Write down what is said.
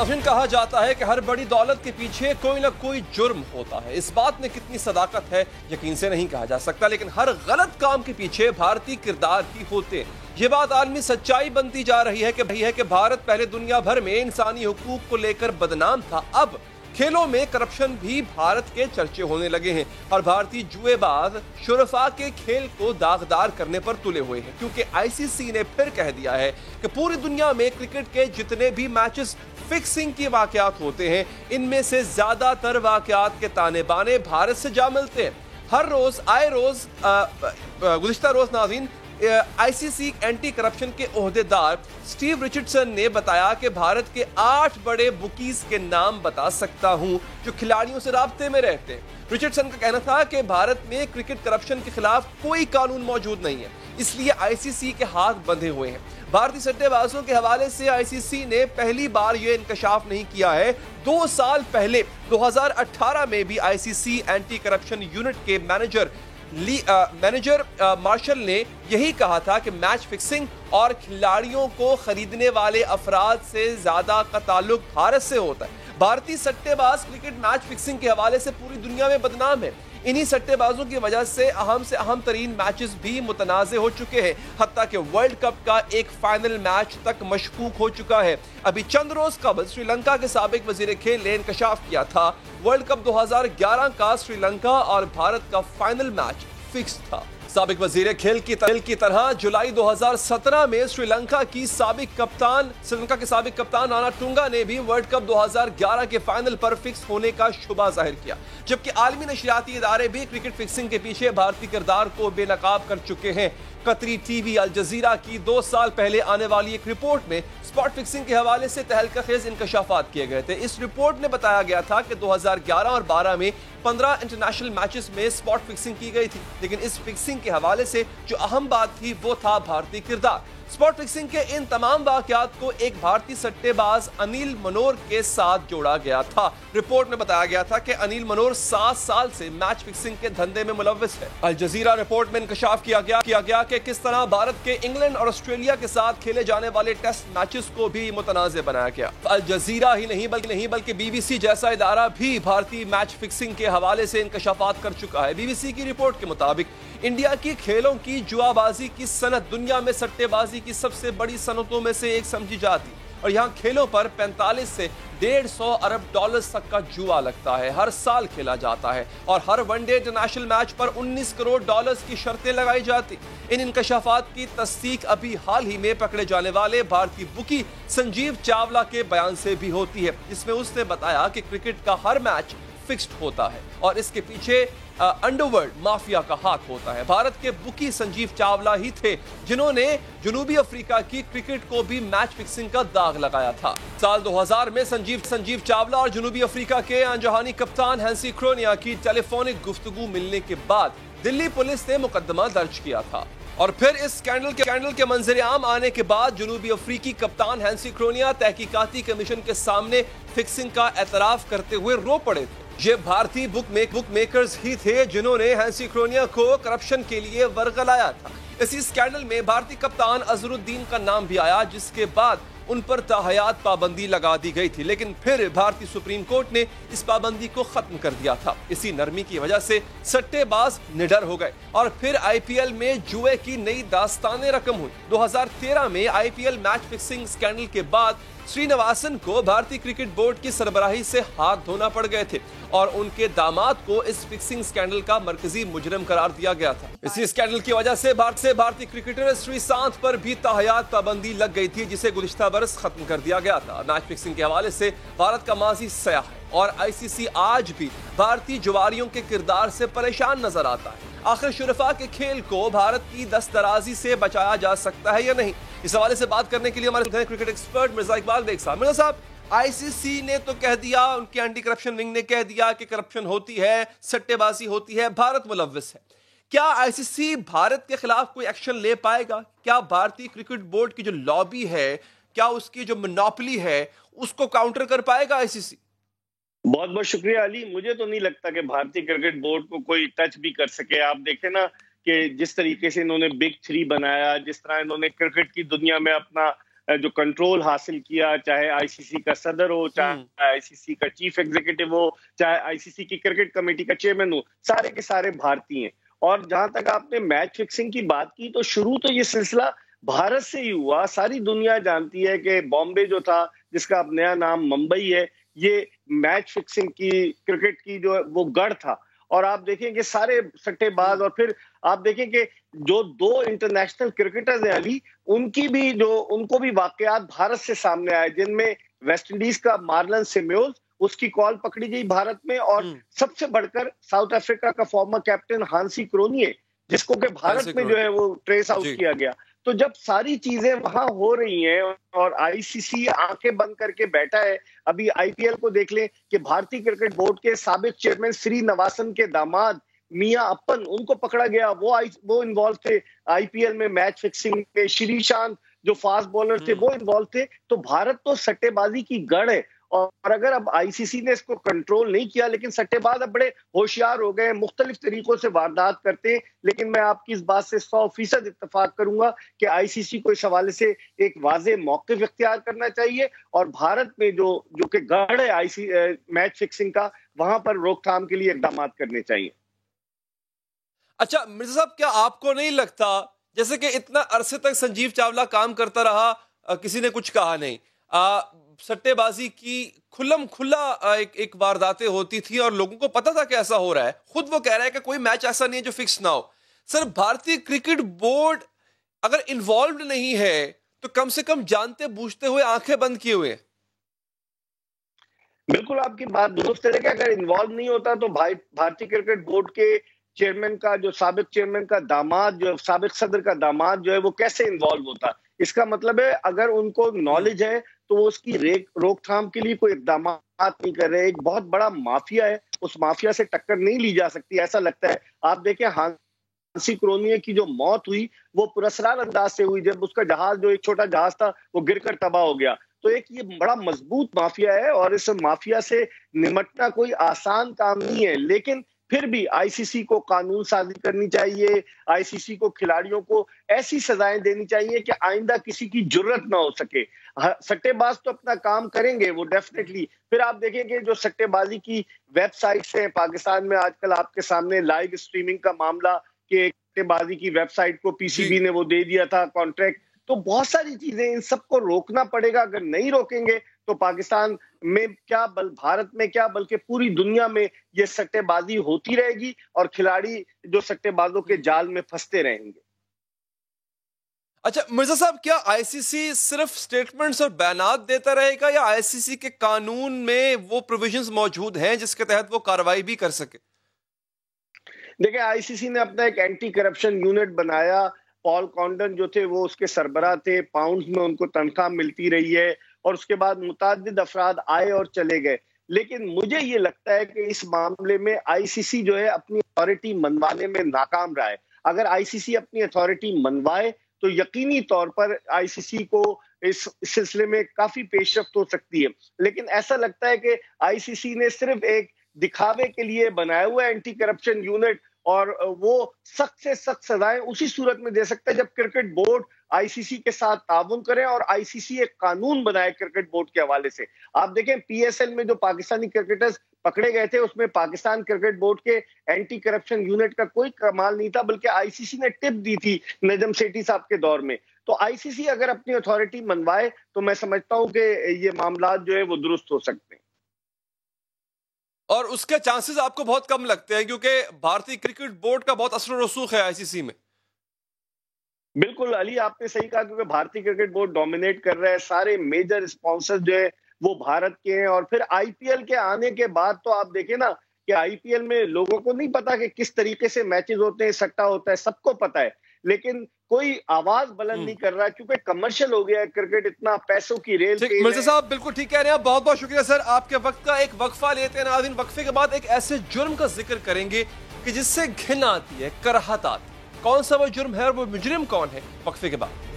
नाज़रीन, कहा जाता है कि हर बड़ी दौलत के पीछे कोई ना कोई जुर्म होता है। इस बात में कितनी सदाकत है यकीन से नहीं कहा जा सकता, लेकिन हर गलत काम के पीछे भारतीय किरदार ही होते हैं। ये बात आलमी सच्चाई बनती जा रही है कि भारत पहले दुनिया भर में इंसानी हुकूक को लेकर बदनाम था। अब खेलों में करप्शन भी भारत के चर्चे होने लगे हैं और भारतीय जुएबाज शुरफा के खेल को दागदार करने पर तुले हुए हैं, क्योंकि आईसीसी ने फिर कह दिया है कि पूरी दुनिया में क्रिकेट के जितने भी मैचेस फिक्सिंग की वाकयात होते हैं, इनमें से ज्यादातर वाकयात के ताने बाने भारत से जा मिलते हैं। हर रोज गुज़िश्ता रोज नाज़रीन, आईसीसी एंटी करप्शन के ओहदेदार स्टीव रिचर्डसन ने बताया कि भारत के 8 बड़े बुकीज के नाम बता सकता हूं जो खिलाड़ियों से राब्ते में रहते हैं। रिचर्डसन का कहना था कि भारत में क्रिकेट करप्शन के खिलाफ कोई कानून मौजूद नहीं है, इसलिए आईसीसी के हाथ बंधे हुए हैं। भारतीय सट्टेबाजों के हवाले से आईसीसी ने पहली बार यह इंकशाफ नहीं किया है। 2 साल पहले 2018 में भी आईसीसी एंटी करप्शन यूनिट के मैनेजर मार्शल ने यही कहा था कि मैच फिक्सिंग और खिलाड़ियों को खरीदने वाले अफराद से ज्यादा का ताल्लुक भारत से होता है। भारतीय सट्टेबाज क्रिकेट मैच फिक्सिंग के हवाले से पूरी दुनिया में बदनाम है। इन्हीं सट्टेबाजों की वजह से अहम तरीन मैचेस भी मुतनाज़े हो चुके हैं, हत्ता कि वर्ल्ड कप का एक फाइनल मैच तक मशकूक हो चुका है। अभी चंद रोज कबल श्रीलंका के साबिक वजीर खेल ने इंकशाफ किया था वर्ल्ड कप 2011 का श्रीलंका और भारत का फाइनल मैच फिक्स था। साबिक वजीर खेल की तरह जुलाई 2017 में श्रीलंका के साबिक कप्तान राणा टुंगा ने भी वर्ल्ड कप 2011 के फाइनल पर फिक्स होने का शुबा जाहिर किया, जबकि आलमी नशरियाती इदारे भी क्रिकेट फिक्सिंग के पीछे भारतीय किरदार को बेनकाब कर चुके हैं। कतरी टीवी अल जजीरा की 2 साल पहले आने वाली एक रिपोर्ट में स्पॉट फिक्सिंग के हवाले से तहलका-खेज इंकशाफात किए गए थे। इस रिपोर्ट में बताया गया था कि 2011 और 12 में 15 इंटरनेशनल मैचेस में स्पॉट फिक्सिंग की गई थी, लेकिन इस फिक्सिंग के हवाले से जो अहम बात थी वो था भारतीय किरदार। स्पॉट फिक्सिंग के इन तमाम वाकयात को एक भारतीय सट्टेबाज अनिल मनोर के साथ जोड़ा गया था। रिपोर्ट में बताया गया था कि अनिल मनोर 7 साल से मैच फिक्सिंग के धंधे में मुलव्विस है। अल जजीरा रिपोर्ट में इंकशाफ किया गया कि किस तरह भारत के इंग्लैंड और ऑस्ट्रेलिया के साथ खेले जाने वाले टेस्ट मैचेस को भी मुतनाज़े बनाया गया। अल जजीरा ही नहीं बल्कि बीबीसी जैसा इदारा भी भारतीय मैच फिक्सिंग के हवाले से इंकशाफात कर चुका है। बीबीसी की रिपोर्ट के मुताबिक इंडिया की खेलों की जुआबाजी की सनत दुनिया में सट्टेबाजी की सबसे बड़ी सनतों में से एक समझी जाती, और यहाँ खेलों पर 45 से 150 अरब डॉलर्स तक का जुआ लगता है, हर साल खेला जाता है, और हर वनडे इंटरनेशनल मैच पर 19 करोड़ डॉलर्स की शर्तें लगाई जाती। इन इंकशाफात की तस्दीक अभी हाल ही में पकड़े जाने वाले भारतीय बुकी संजीव चावला के बयान से भी होती है, जिसमें उसने बताया कि क्रिकेट का हर मैच फिक्स्ड होता है और इसके पीछे अंडरवर्ल्ड माफिया का हाथ होता है। भारत के बुकी संजीव चावला ही थे जिन्होंने जनूबी अफ्रीका की क्रिकेट को भी मैच फिक्सिंग का दाग लगाया था। साल 2000 में संजीव चावला और जनूबी अफ्रीका के अनजहानी कप्तान हैंसी क्रोनिया की टेलीफोनिक गुफ्तगू मिलने के बाद दिल्ली पुलिस ने मुकदमा दर्ज किया था, और फिर इस स्कैंडल के मंजर आम आने के बाद जनूबी अफ्रीकी कप्तान हैंसी क्रोनिया तहकीकाती कमीशन के सामने फिक्सिंग का एतराफ करते हुए रो पड़े थे। ये भारतीय बुक मेकर्स ही थे जिन्होंने हैंसी क्रोनिया को करप्शन के लिए वरगलाया था। इसी स्कैंडल में भारतीय कप्तान अजहरुद्दीन का नाम भी आया, जिसके बाद उन पर ताहयात पाबंदी लगा दी गई थी, लेकिन फिर भारतीय सुप्रीम कोर्ट ने इस पाबंदी को खत्म कर दिया था। इसी नरमी की वजह से सट्टेबाज निडर हो गए और फिर आईपीएल में जुए की नई दास्तानें रकम हुई। 2013 में आईपीएल मैच फिक्सिंग स्कैंडल के बाद श्रीनिवासन को भारतीय क्रिकेट बोर्ड की सरबराही से हाथ धोना पड़ गए थे और उनके दामाद को इस फिक्सिंग स्कैंडल का मरकजी मुजरिम करार दिया गया था। इसी स्कैंडल की वजह से भारतीय क्रिकेटर श्रीशांत पर भी ताहयात पाबंदी लग गई थी, जिसे गुज़िश्ता बरस खत्म कर दिया गया था। मैच फिक्सिंग के हवाले से भारत का माजी स्याह है और आईसीसी आज भी भारतीय जुआरियों के किरदार से परेशान नजर आता है। आखिर शुरफा के खेल को भारत की दस्तराजी से बचाया जा सकता है या नहीं, इस हवाले से बात करने के लिए हमारे क्रिकेट एक्सपर्ट मिर्जा इकबाल बेग साहब। मिर्जा साहब, आईसीसी ने तो कह दिया, उनके एंटी करप्शन विंग ने कह दिया कि करप्शन होती है, सट्टेबाजी होती है, भारत मुलव्विस है। क्या आईसीसी भारत के खिलाफ कोई एक्शन ले पाएगा? क्या भारतीय क्रिकेट बोर्ड की जो लॉबी है, क्या उसकी जो मोनोपोली है, उसको काउंटर कर पाएगा आईसीसी? बहुत बहुत शुक्रिया अली। मुझे तो नहीं लगता कि भारतीय क्रिकेट बोर्ड को कोई टच भी कर सके। आप देखें ना कि जिस तरीके से इन्होंने बिग 3 बनाया, जिस तरह इन्होंने क्रिकेट की दुनिया में अपना جو کنٹرول حاصل کیا، چاہے آئی سی سی کا صدر ہو، چاہے آئی سی سی کا چیف ایگزیکٹو ہو، چاہے آئی سی سی کی کرکٹ کمیٹی کا چیئرمین ہو، سارے کے سارے بھارتی ہیں. اور جہاں تک آپ نے میچ فکسنگ کی بات کی تو شروع تو یہ سلسلہ بھارت سے ہی ہوا. ساری دنیا جانتی ہے کہ بامبے جو تھا، جس کا اب نیا نام ممبئی ہے، یہ میچ فکسنگ کی، کرکٹ کی جو وہ گڑھ تھا. اور آپ دیکھیں کہ سارے سٹے باز، اور پھر آپ دیکھیں کہ جو 2 انٹرنیشنل کرکٹرز ہیں علی، ان کو بھی واقعات بھارت سے سامنے آئے، جن میں ویسٹ انڈیز کا مارلن سیمیوز، اس کی کال پکڑی گئی بھارت میں، اور سب سے بڑھ کر ساؤتھ افریقہ کا فارمر کیپٹن ہانسی کرونیے، جس کو کہ بھارت میں جو ہے وہ ٹریس آؤٹ کیا گیا. تو جب ساری چیزیں وہاں ہو رہی ہیں اور آئی سی سی آنکھیں بند کر کے بیٹھا ہے. ابھی آئی پی ایل کو دیکھ لیں کہ بھارتی کرکٹ بورڈ کے سابق چیئرمین سری نواسن کے داماد میاں اپن، ان کو پکڑا گیا، وہ انوالو تھے آئی پی ایل میں میچ فکسنگ میں. شری شانت جو فاسٹ بالر تھے وہ انوالو تھے. تو بھارت تو سٹے بازی کی گڑھ ہے، اور اگر اب آئی سی سی نے اس کو کنٹرول نہیں کیا، لیکن سٹے باز اب بڑے ہوشیار ہو گئے، مختلف طریقوں سے واردات کرتے ہیں. لیکن میں آپ کی اس بات سے 100% اتفاق کروں گا کہ آئی سی سی کو اس حوالے سے ایک واضح موقف اختیار کرنا چاہیے، اور بھارت میں جو کہ گڑھ ہے میچ فکسنگ کا، وہاں پر روک تھام کے لیے اقدامات کرنے چاہیے. اچھا مرزا صاحب، کیا آپ کو نہیں لگتا جیسے کہ اتنا عرصے تک سنجیو چاولہ کام کرتا رہا، کسی نے کچھ کہا نہیں، سٹے بازی کی کھلم کھلا ایک وارداتیں ہوتی تھی اور لوگوں کو پتا تھا کہ ایسا ہو رہا ہے، خود وہ کہہ رہا ہے کہ کوئی میچ ایسا نہیں ہے جو فکس نہ ہو. سر، بھارتی کرکٹ بورڈ اگر انوالوڈ نہیں ہے تو کم سے کم جانتے بوجھتے ہوئے آنکھیں بند کیے ہوئے. بالکل آپ کی بات درست ہے کہ اگر انوالو نہیں ہوتا تو بھارتی کرکٹ بورڈ کے چیئرمین کا، جو سابق چیئرمین کا داماد، جو سابق صدر کا داماد جو ہے، وہ کیسے انوالو ہوتا. اس کا مطلب ہے اگر ان کو نالج ہے تو وہ اس کی روک تھام کے لیے کوئی اقدامات نہیں کر رہے. ایک بہت بڑا مافیا ہے، اس مافیا سے ٹکر نہیں لی جا سکتی، ایسا لگتا ہے. آپ دیکھیں ہانسی کرونیے کی جو موت ہوئی وہ پراسرار انداز سے ہوئی، جب اس کا جہاز، جو ایک چھوٹا جہاز تھا، وہ گر کر تباہ ہو گیا. تو ایک یہ بڑا مضبوط مافیا ہے، اور اس مافیا سے نمٹنا کوئی آسان کام نہیں ہے. لیکن پھر بھی آئی سی سی کو قانون سازی کرنی چاہیے، آئی سی سی کو کھلاڑیوں کو ایسی سزائیں دینی چاہیے کہ آئندہ کسی کی جرت نہ ہو سکے. سٹے باز تو اپنا کام کریں گے وہ ڈیفینیٹلی. پھر آپ دیکھیں کہ جو سٹے بازی کی ویب سائٹس ہیں پاکستان میں، آج کل آپ کے سامنے لائیو اسٹریمنگ کا معاملہ، کہ سٹے بازی کی ویب سائٹ کو پی سی بی نے وہ دے دیا تھا کانٹریکٹ. تو بہت ساری چیزیں، ان سب کو روکنا پڑے گا. اگر نہیں روکیں گے تو پاکستان میں کیا، بھارت میں کیا، بلکہ پوری دنیا میں یہ سٹے بازی ہوتی رہے گی، اور کھلاڑی جو سٹے بازوں کے جال میں پھنستے رہیں گے. اچھا مرزا صاحب، کیا آئی سی سی صرف سٹیٹمنٹس اور بیانات دیتا رہے گا، یا آئی سی سی کے قانون میں وہ پروویژنز موجود ہیں جس کے تحت وہ کارروائی بھی کر سکے؟ دیکھیں، آئی سی سی نے اپنا ایک اینٹی کرپشن یونٹ بنایا. پال کانڈن جو تھے وہ اس کے سربراہ تھے، پاؤنڈز میں ان کو تنخواہ ملتی رہی ہے، اور اس کے بعد متعدد افراد آئے اور چلے گئے. لیکن مجھے یہ لگتا ہے کہ اس معاملے میں آئی سی سی جو ہے اپنی اتھارٹی منوانے میں ناکام رہا ہے. اگر آئی سی سی اپنی اتھارٹی منوائے تو یقینی طور پر آئی سی سی کو اس سلسلے میں کافی پیش رفت ہو سکتی ہے. لیکن ایسا لگتا ہے کہ آئی سی سی نے صرف ایک دکھاوے کے لیے بنایا ہوا اینٹی کرپشن یونٹ، اور وہ سخت سے سخت سزائیں اسی صورت میں دے سکتا ہے جب کرکٹ بورڈ آئی سی سی کے ساتھ تعاون کریں، اور آئی سی سی ایک قانون بنائے کرکٹ بورڈ کے حوالے سے. آپ دیکھیں پی ایس ایل میں جو پاکستانی کرکٹرز پکڑے گئے تھے، اس میں پاکستان کرکٹ بورڈ کے اینٹی کرپشن یونٹ کا کوئی کمال نہیں تھا، بلکہ آئی سی سی نے ٹپ دی تھی نجم سیٹھی صاحب کے دور میں. تو آئی سی سی اگر اپنی اتھارٹی منوائے تو میں سمجھتا ہوں کہ یہ معاملات جو ہے وہ درست ہو سکتے ہیں. اور اس کے چانسز آپ کو بہت کم لگتے ہیں، کیونکہ بھارتی کرکٹ بورڈ کا بہت اثر و رسوخ ہے آئی سی سی میں. بالکل علی، آپ نے صحیح کہا، کیونکہ بھارتی کرکٹ بورڈ ڈومینیٹ کر رہا ہے. سارے میجر اسپانسر جو ہے وہ بھارت کے ہیں. اور پھر آئی پی ایل کے آنے کے بعد تو آپ دیکھیں نا کہ آئی پی ایل میں لوگوں کو نہیں پتا کہ کس طریقے سے میچز ہوتے ہیں، سٹا ہوتا ہے، سب کو پتا ہے، لیکن کوئی آواز بلند نہیں کر رہا کیونکہ کمرشل ہو گیا ہے کرکٹ، اتنا پیسوں کی ریل. مرزا صاحب بالکل ٹھیک کہہ رہے ہیں، بہت بہت شکریہ سر آپ کے وقت کا. ایک وقفہ لیتے ہیں ناظرین، وقفے کے بعد ایک ایسے جرم کا ذکر کریں گے کہ جس سے گھن آتی ہے، کراہت آتی ہے. کون سا وہ جرم ہے اور وہ مجرم کون ہے؟ وقفے کے بعد.